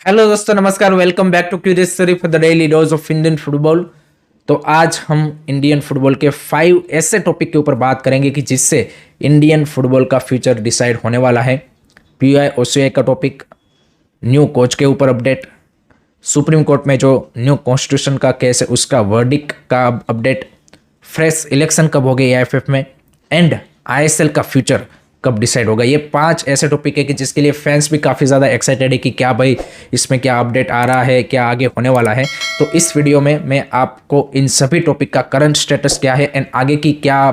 Hello दोस्तों, नमस्कार। Welcome back to curious story for the daily dose of Indian football. तो आज हम इंडियन फुटबॉल के 5 ऐसे टॉपिक के ऊपर बात करेंगे कि जिससे इंडियन फुटबॉल का फ्यूचर डिसाइड होने वाला है। पीयूआई ओसीआई का टॉपिक, न्यू कोच के ऊपर अपडेट, सुप्रीम कोर्ट में जो न्यू कॉन्स्टिट्यूशन का केस है उसका वर्डिक्ट का अपडेट, फ्रेश इलेक्शन कब होंगे एआईएफएफ में, एंड आईएसएल का फ्यूचर कब डिसाइड होगा। ये 5 ऐसे टॉपिक है कि जिसके लिए फैंस भी काफ़ी ज़्यादा एक्साइटेड है कि क्या भाई इसमें क्या अपडेट आ रहा है, क्या आगे होने वाला है। तो इस वीडियो में मैं आपको इन सभी टॉपिक का करंट स्टेटस क्या है एंड आगे की क्या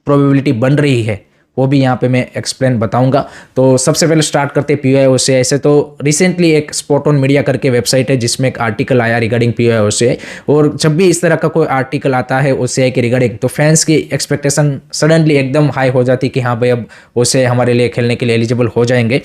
प्रोबेबिलिटी बन रही है वो भी यहाँ पे मैं एक्सप्लेन बताऊंगा। तो सबसे पहले स्टार्ट करते हैं पीयूआई ओसीआई से। तो रिसेंटली एक स्पॉट ऑन मीडिया करके वेबसाइट है जिसमें एक आर्टिकल आया रिगार्डिंग पीयूआई ओसीआई, और जब भी इस तरह का कोई आर्टिकल आता है ओसीआई के रिगार्डिंग तो फैंस की एक्सपेक्टेशन सडनली एकदम हाई हो जाती है कि हाँ भाई अब ओसीआई हमारे लिए खेलने के लिए एलिजिबल हो जाएंगे।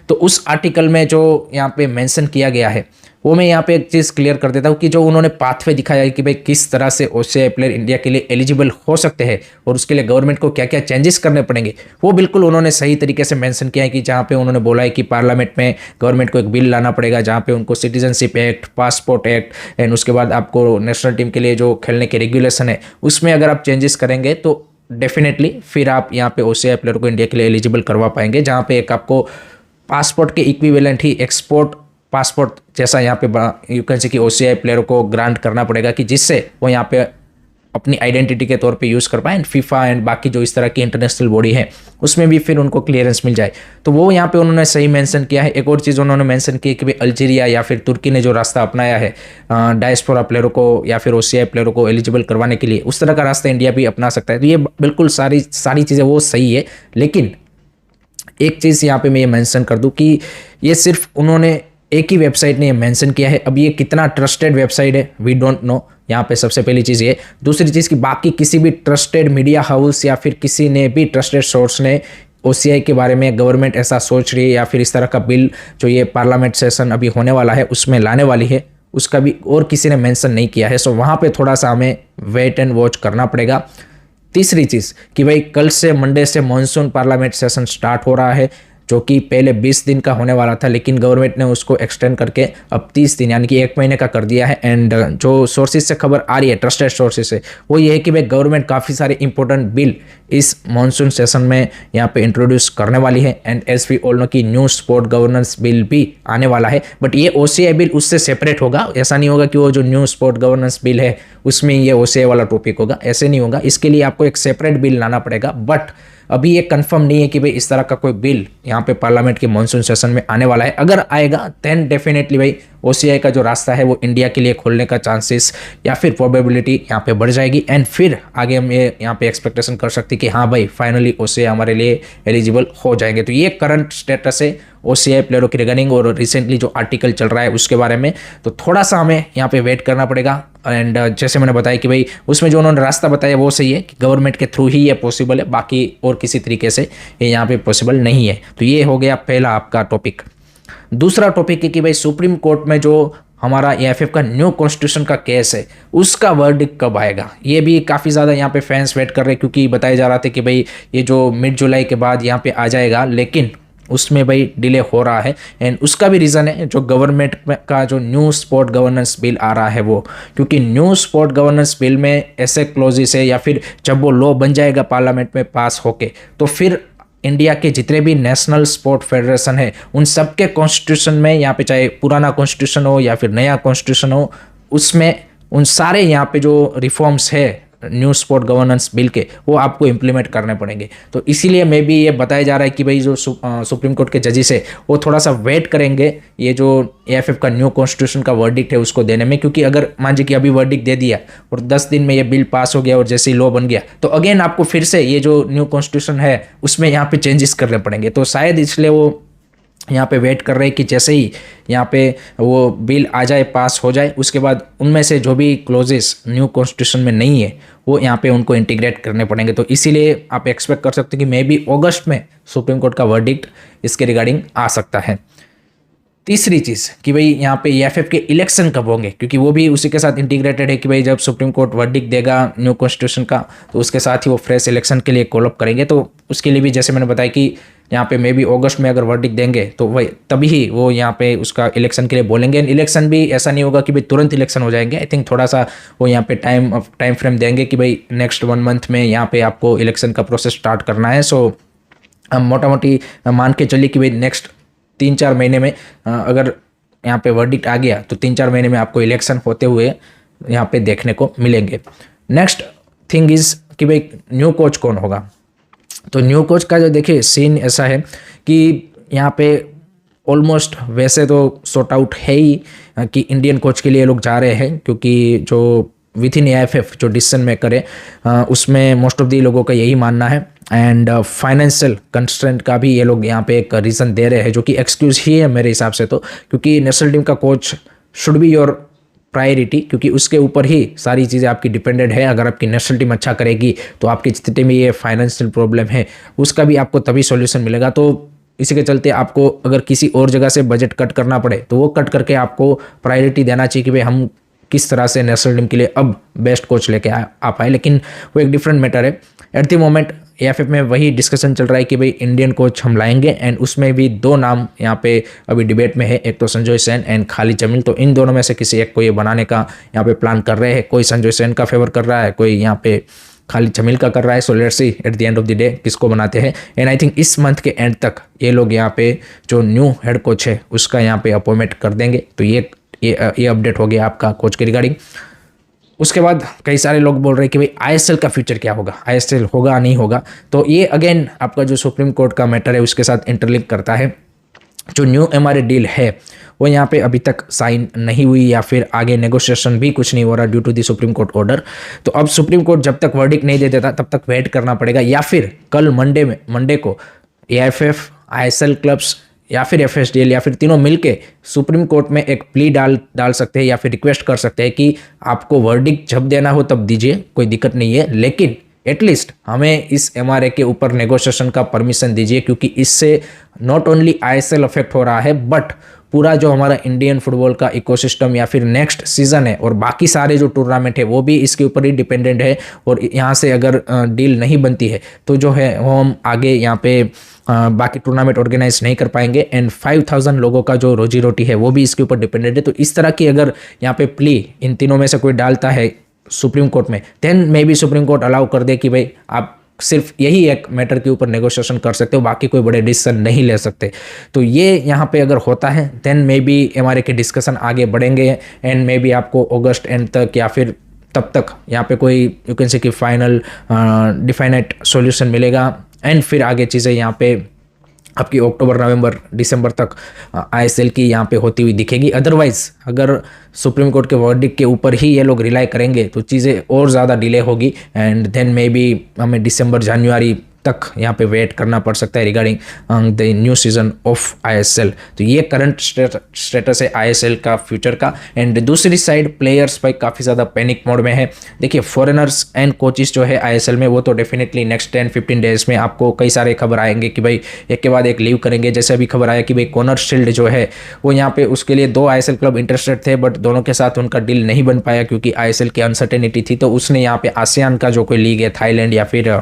तो उस आर्टिकल में जो यहाँ पे मेंशन किया गया है वो मैं यहाँ पे एक चीज़ क्लियर कर देता हूँ कि जो उन्होंने पाथवे दिखाया है कि भाई किस तरह से ओसीआई प्लेयर इंडिया के लिए एलिजिबल हो सकते हैं और उसके लिए गवर्नमेंट को क्या क्या चेंजेस करने पड़ेंगे, वो बिल्कुल उन्होंने सही तरीके से मेंशन किया है। कि जहाँ पे उन्होंने बोला है कि पार्लियामेंट में गवर्नमेंट को एक बिल लाना पड़ेगा जहाँ पे उनको citizenship act, passport act and उसके बाद आपको नेशनल टीम के लिए जो खेलने के रेगुलेशन है उसमें अगर आप चेंजेस करेंगे तो डेफिनेटली फिर आप यहाँ पे ओसीआई प्लेयर को इंडिया के लिए एलिजिबल करवा पाएंगे। जहाँ पे एक आपको पासपोर्ट के इक्विवेलेंट ही एक्सपोर्ट पासपोर्ट जैसा यहाँ पे यू कैन से कि ओसीआई प्लेयर को ग्रांट करना पड़ेगा कि जिससे वो यहाँ पे अपनी आइडेंटिटी के तौर पे यूज़ कर पाए एंड फीफा एंड बाकी जो इस तरह की इंटरनेशनल बॉडी है उसमें भी फिर उनको क्लियरेंस मिल जाए। तो वो यहाँ पे उन्होंने सही मेंशन किया है। एक और चीज़ उन्होंने मेंशन की है कि भाई अल्जीरिया या फिर तुर्की ने जो रास्ता अपनाया है डायस्पोरा प्लेयरों को या फिर ओसीआई प्लेयरों को एलिजिबल करवाने के लिए, उस तरह का रास्ता इंडिया भी अपना सकता है। तो ये बिल्कुल सारी चीज़ें वो सही है, लेकिन एक चीज़ यहाँ पे मैं ये मेंशन कर दूँ कि ये सिर्फ उन्होंने एक ही वेबसाइट ने ये मेंशन किया है। अब ये कितना ट्रस्टेड वेबसाइट है वी डोंट नो, यहाँ पे सबसे पहली चीज़ ये। दूसरी चीज़ कि बाकी किसी भी ट्रस्टेड मीडिया हाउस या फिर किसी ने भी ट्रस्टेड सोर्स ने ओसीआई के बारे में गवर्नमेंट ऐसा सोच रही है या फिर इस तरह का बिल जो ये पार्लियामेंट सेशन अभी होने वाला है उसमें लाने वाली है उसका भी और किसी ने मेंशन नहीं किया है। सो वहाँ पे थोड़ा सा हमें वेट एंड वॉच करना पड़ेगा। तीसरी चीज़ कि भाई कल से मंडे से मॉनसून पार्लियामेंट सेशन स्टार्ट हो रहा है जो कि पहले 20 दिन का होने वाला था, लेकिन गवर्नमेंट ने उसको एक्सटेंड करके अब 30 दिन यानी कि 1 महीने का कर दिया है। एंड जो सोर्सेज से खबर आ रही है ट्रस्टेड सोर्सेज से वो ये है कि भाई गवर्नमेंट काफ़ी सारे इंपॉर्टेंट बिल इस मॉनसून सेशन में यहाँ पे इंट्रोड्यूस करने वाली है। And as we all know कि न्यू स्पोर्ट गवर्नेंस बिल भी आने वाला है, बट ये ओसीआई बिल उससे सेपरेट होगा। ऐसा नहीं होगा कि वो जो न्यू स्पोर्ट गवर्नेंस बिल है उसमें ये ओसीआई वाला टॉपिक होगा, ऐसे नहीं होगा। इसके लिए आपको एक सेपरेट बिल लाना पड़ेगा, बट अभी ये कंफर्म नहीं है कि भाई इस तरह का कोई बिल यहाँ पे पार्लियामेंट के मॉनसून सेशन में आने वाला है। अगर आएगा देन डेफिनेटली भाई ओसीआई का जो रास्ता है वो इंडिया के लिए खोलने का चांसेस या फिर प्रोबेबिलिटी यहाँ पे बढ़ जाएगी। एंड फिर आगे हम ये यहाँ पे एक्सपेक्टेशन कर सकते हैं कि हाँ भाई फाइनली ओसीआई हमारे लिए एलिजिबल हो जाएंगे। तो ये करंट स्टेटस है ओसीआई प्लेयरों की रिगार्डिंग और रिसेंटली जो आर्टिकल चल रहा है उसके बारे में। तो थोड़ा सा हमें यहाँ पे वेट करना पड़ेगा। एंड जैसे मैंने बताया कि भाई उसमें जो उन्होंने रास्ता बताया वो सही है कि गवर्नमेंट के थ्रू ही ये पॉसिबल है, बाकी और किसी तरीके से ये यहाँ पे पॉसिबल नहीं है। तो ये हो गया पहला आपका टॉपिक। दूसरा टॉपिक है कि भाई सुप्रीम कोर्ट में जो हमारा एएफएफ का न्यू कॉन्स्टिट्यूशन का केस है उसका वर्डिक्ट कब आएगा। ये भी काफ़ी ज़्यादा यहाँ पे फैंस वेट कर रहे हैं क्योंकि बताया जा रहा था कि भाई ये जो मिड जुलाई के बाद यहाँ पे आ जाएगा, लेकिन उसमें भाई डिले हो रहा है। एंड उसका भी रीज़न है जो गवर्नमेंट का जो न्यू स्पोर्ट गवर्नेंस बिल आ रहा है वो, क्योंकि न्यू स्पोर्ट गवर्नेंस बिल में ऐसे क्लोजेस है या फिर जब वो लॉ बन जाएगा पार्लियामेंट में पास होके तो फिर इंडिया के जितने भी नेशनल स्पोर्ट फेडरेशन है उन सब के कॉन्स्टिट्यूशन में यहाँ पे चाहे पुराना कॉन्स्टिट्यूशन हो या फिर नया कॉन्स्टिट्यूशन हो उसमें उन सारे यहाँ पे जो रिफॉर्म्स है न्यू स्पोर्ट गवर्नेंस बिल के वो आपको इम्प्लीमेंट करने पड़ेंगे। तो इसीलिए मे भी ये बताया जा रहा है कि भाई जो सुप्रीम कोर्ट के जजेस है वो थोड़ा सा वेट करेंगे ये जो एएफएफ का न्यू कॉन्स्टिट्यूशन का वर्डिक्ट है उसको देने में, क्योंकि अगर मान लीजिए कि अभी वर्डिक्ट दे दिया और 10 दिन में ये बिल पास हो गया और जैसे ही लॉ बन गया तो अगेन आपको फिर से ये जो न्यू कॉन्स्टिट्यूशन है उसमें यहाँ पे चेंजेस करने पड़ेंगे। तो शायद इसलिए वो यहाँ पे वेट कर रहे हैं कि जैसे ही यहाँ पे वो बिल आ जाए पास हो जाए उसके बाद उनमें से जो भी क्लोजेस न्यू कॉन्स्टिट्यूशन में नहीं है वो यहाँ पे उनको इंटीग्रेट करने पड़ेंगे। तो इसीलिए आप एक्सपेक्ट कर सकते हैं कि मे बी अगस्त में सुप्रीम कोर्ट का वर्डिक्ट इसके रिगार्डिंग आ सकता है। तीसरी चीज़ कि भाई यहाँ पे एएफएफ के इलेक्शन कब होंगे, क्योंकि वो भी उसी के साथ इंटीग्रेटेड है कि भाई जब सुप्रीम कोर्ट वर्डिक्ट देगा न्यू कॉन्स्टिट्यूशन का तो उसके साथ ही वो फ्रेश इलेक्शन के लिए कॉल अप करेंगे। तो उसके लिए भी जैसे मैंने बताया कि यहाँ पे मे बी अगस्त में अगर वर्डिक्ट देंगे तो वही तभी ही वो यहाँ पे उसका इलेक्शन के लिए बोलेंगे। इलेक्शन भी ऐसा नहीं होगा कि भाई तुरंत इलेक्शन हो जाएंगे, आई थिंक थोड़ा सा वो यहाँ पे टाइम फ्रेम देंगे कि भाई नेक्स्ट 1 मंथ में यहाँ पे आपको इलेक्शन का प्रोसेस स्टार्ट करना है। सो हम मोटा मोटी मान के चलिए कि भाई नेक्स्ट 3-4 महीने में अगर यहाँ पे वर्डिक्ट आ गया तो 3-4 महीने में आपको इलेक्शन होते हुए यहाँ पे देखने को मिलेंगे। नेक्स्ट थिंग इज कि भाई न्यू कोच कौन होगा। तो न्यू कोच का जो देखिए सीन ऐसा है कि यहाँ पे ऑलमोस्ट वैसे तो सॉर्ट आउट है ही कि इंडियन कोच के लिए लोग जा रहे हैं, क्योंकि जो विथ इन AIFF जो डिसीजन मेकर है उसमें मोस्ट ऑफ दी लोगों का यही मानना है। एंड फाइनेंशियल कंस्ट्रेंट का भी ये लोग यहाँ पे एक रीज़न दे रहे हैं, जो कि एक्सक्यूज ही है मेरे हिसाब से तो, क्योंकि नेशनल टीम का coach should be your priority, क्योंकि उसके ऊपर ही सारी चीज़ें आपकी डिपेंडेंट है। अगर आपकी नेशनल टीम अच्छा करेगी तो आपकी स्थिति में ये फाइनेंशियल प्रॉब्लम है उसका भी आपको तभी सॉल्यूशन मिलेगा। तो इसी के चलते आपको अगर किसी और जगह से बजट कट करना पड़े तो वो कट करके आपको प्रायोरिटी देना चाहिए कि भाई हम किस तरह से नेशनल टीम के लिए अब बेस्ट कोच लेके आ पाए। लेकिन वो एक डिफरेंट मैटर है। एट द मोमेंट AIFF में वही डिस्कशन चल रहा है कि भाई इंडियन कोच हम लाएंगे, एंड उसमें भी 2 नाम यहाँ पे अभी डिबेट में है, एक तो संजय सेन एंड खालिद जमील। तो इन दोनों में से किसी एक को ये बनाने का यहाँ पे प्लान कर रहे हैं। कोई संजय सेन का फेवर कर रहा है, कोई यहाँ पे खालिद जमील का कर रहा है। So let's see at the end of the day किसको बनाते हैं। एंड आई थिंक इस मंथ के एंड तक ये लोग यहाँ पे जो न्यू हेड कोच है उसका यहाँ पे अपॉइंटमेंट कर देंगे। तो ये अपडेट हो गया आपका कोच के रिगार्डिंग। उसके बाद कई सारे लोग बोल रहे हैं कि भाई ISL का फ्यूचर क्या होगा, ISL होगा नहीं होगा। तो ये अगेन आपका जो सुप्रीम कोर्ट का मैटर है उसके साथ इंटरलिंक करता है। जो न्यू MRA डील है वो यहाँ पे अभी तक साइन नहीं हुई, या फिर आगे नेगोशिएशन भी कुछ नहीं हो रहा due to the supreme court order. तो अब सुप्रीम कोर्ट जब तक वर्डिक्ट नहीं दे देता तब तक वेट करना पड़ेगा, या फिर कल मंडे को AIFF, ISL क्लब्स या फिर FSDL या फिर तीनों मिलके सुप्रीम कोर्ट में एक प्ली डाल सकते हैं, या फिर रिक्वेस्ट कर सकते हैं कि आपको वर्डिक्ट जब देना हो तब दीजिए, कोई दिक्कत नहीं है, लेकिन एटलीस्ट हमें इस MRA के ऊपर नेगोशिएशन का परमिशन दीजिए, क्योंकि इससे नॉट ओनली ISL अफेक्ट हो रहा है बट पूरा जो हमारा इंडियन फुटबॉल का इकोसिस्टम या फिर नेक्स्ट सीजन है और बाकी सारे जो टूर्नामेंट है वो भी इसके ऊपर ही डिपेंडेंट है। और यहाँ से अगर डील नहीं बनती है तो जो है वो हम आगे यहाँ पे बाकी टूर्नामेंट ऑर्गेनाइज नहीं कर पाएंगे, एंड 5000 लोगों का जो रोजी रोटी है वो भी इसके ऊपर डिपेंडेंट है। तो इस तरह की अगर यहाँ पे प्ली इन तीनों में से कोई डालता है सुप्रीम कोर्ट में, then maybe supreme court allow कर दे कि भाई आप सिर्फ यही एक मैटर के ऊपर नेगोशिएशन कर सकते हो, बाकी कोई बड़े डिसीजन नहीं ले सकते। तो ये यहाँ पे अगर होता है देन मे बी MRA के डिस्कशन आगे बढ़ेंगे, एंड मे बी आपको अगस्त एंड तक या फिर तब तक यहाँ पे कोई यू कैन से कि फाइनल डिफाइनेट सॉल्यूशन मिलेगा, एंड फिर आगे चीज़ें यहाँ पे आपकी अक्टूबर नवंबर दिसंबर तक ISL की यहाँ पे होती हुई दिखेगी। अदरवाइज अगर सुप्रीम कोर्ट के वर्डिक्ट के ऊपर ही ये लोग रिलाई करेंगे तो चीज़ें और ज़्यादा डिले होगी, एंड देन मे बी हमें दिसंबर जनवरी तक यहाँ पे वेट करना पड़ सकता है regarding the new season of ISL। तो ये करंट स्टेटस है ISL का फ्यूचर का। एंड दूसरी साइड प्लेयर्स भाई काफ़ी ज़्यादा पैनिक मोड में है। देखिए फॉरेनर्स एंड कोचिस जो है ISL में वो तो डेफिनेटली नेक्स्ट 10-15 डेज में आपको कई सारे खबर आएंगे कि भाई एक के बाद एक लीव करेंगे। जैसे अभी खबर आया कि भाई कॉनर शील्ड जो है वो यहाँ पे उसके लिए 2 ISL क्लब इंटरेस्टेड थे, बट दोनों के साथ उनका डील नहीं बन पाया क्योंकि ISL की अनसर्टेनिटी थी। तो उसने यहाँ पे आसियान का जो कोई लीग है थाईलैंड या फिर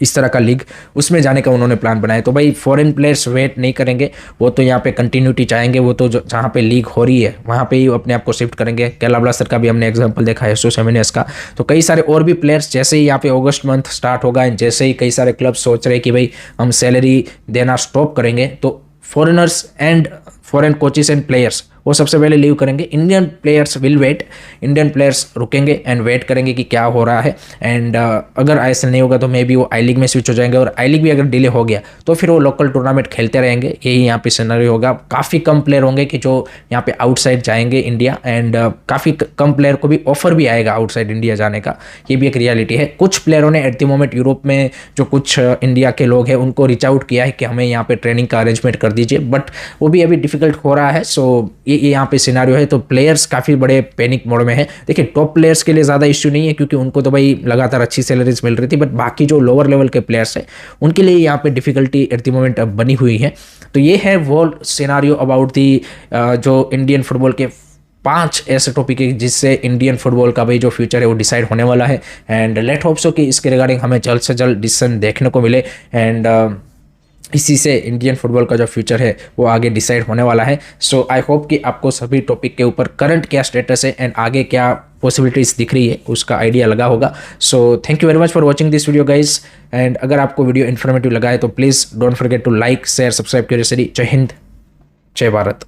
इस तरह का लीग उसमें जाने का उन्होंने प्लान बनाया। तो भाई फॉरेन प्लेयर्स वेट नहीं करेंगे, वो तो यहाँ पे कंटिन्यूटी चाहेंगे, वो तो जहाँ पे लीग हो रही है वहाँ पे ही अपने आप को शिफ्ट करेंगे। केरला ब्लास्टर का भी हमने एग्जांपल देखा है, एसओ सेमिनियस का। तो कई सारे और भी प्लेयर्स जैसे ही यहाँ पे अगस्त मंथ स्टार्ट होगा, जैसे ही कई सारे क्लब सोच रहे हैं कि भाई हम सैलरी देना स्टॉप करेंगे, तो foreigners and foreign coaches and players वो सबसे पहले लीव करेंगे। Indian players will wait, Indian players रुकेंगे एंड वेट करेंगे कि क्या हो रहा है। एंड अगर ISL नहीं होगा तो मे बी वो आई लीग में स्विच हो जाएंगे, और आई लीग भी अगर डिले हो गया तो फिर वो लोकल टूर्नामेंट खेलते रहेंगे। यही यहाँ पे सिनेरियो होगा। काफ़ी कम प्लेयर होंगे कि जो यहाँ पे आउटसाइड जाएंगे इंडिया, एंड काफ़ी कम प्लेयर को भी ऑफर भी आएगा आउटसाइड इंडिया जाने का। ये भी एक रियलिटी है। कुछ प्लेयरों ने एट द मोमेंट यूरोप में जो कुछ इंडिया के लोग हैं उनको रीच आउट किया है कि हमें यहाँ पे ट्रेनिंग का अरेंजमेंट कर दीजिए, बट वो भी अभी डिफिकल्ट हो रहा है। सो ये यहाँ पे सिनेरियो है। तो प्लेयर्स काफ़ी बड़े पैनिक मोड में है। देखिए टॉप प्लेयर्स के लिए ज़्यादा इश्यू नहीं है क्योंकि उनको तो भाई लगातार अच्छी सैलरीज मिल रही थी, बट बाकी जो लोअर लेवल के प्लेयर्स हैं उनके लिए यहाँ पे डिफिकल्टी एट द मोमेंट बनी हुई है। तो ये है वो सिनेरियो अबाउट दी जो इंडियन फुटबॉल के 5 ऐसे टॉपिक है जिससे इंडियन फुटबॉल का भाई जो फ्यूचर है वो डिसाइड होने वाला है। एंड लेट होप सो कि इसके रिगार्डिंग हमें जल्द से जल्द डिसीजन देखने को मिले। एंड इसी से इंडियन फुटबॉल का जो फ्यूचर है वो आगे डिसाइड होने वाला है। सो आई होप कि आपको सभी टॉपिक के ऊपर करंट क्या स्टेटस है एंड आगे क्या पॉसिबिलिटीज दिख रही है उसका आइडिया लगा होगा। So thank you very much for watching this video guys, and अगर आपको वीडियो इन्फॉर्मेटिव लगा है तो please don't forget to like share subscribe curiosity. जय हिंद, जय भारत।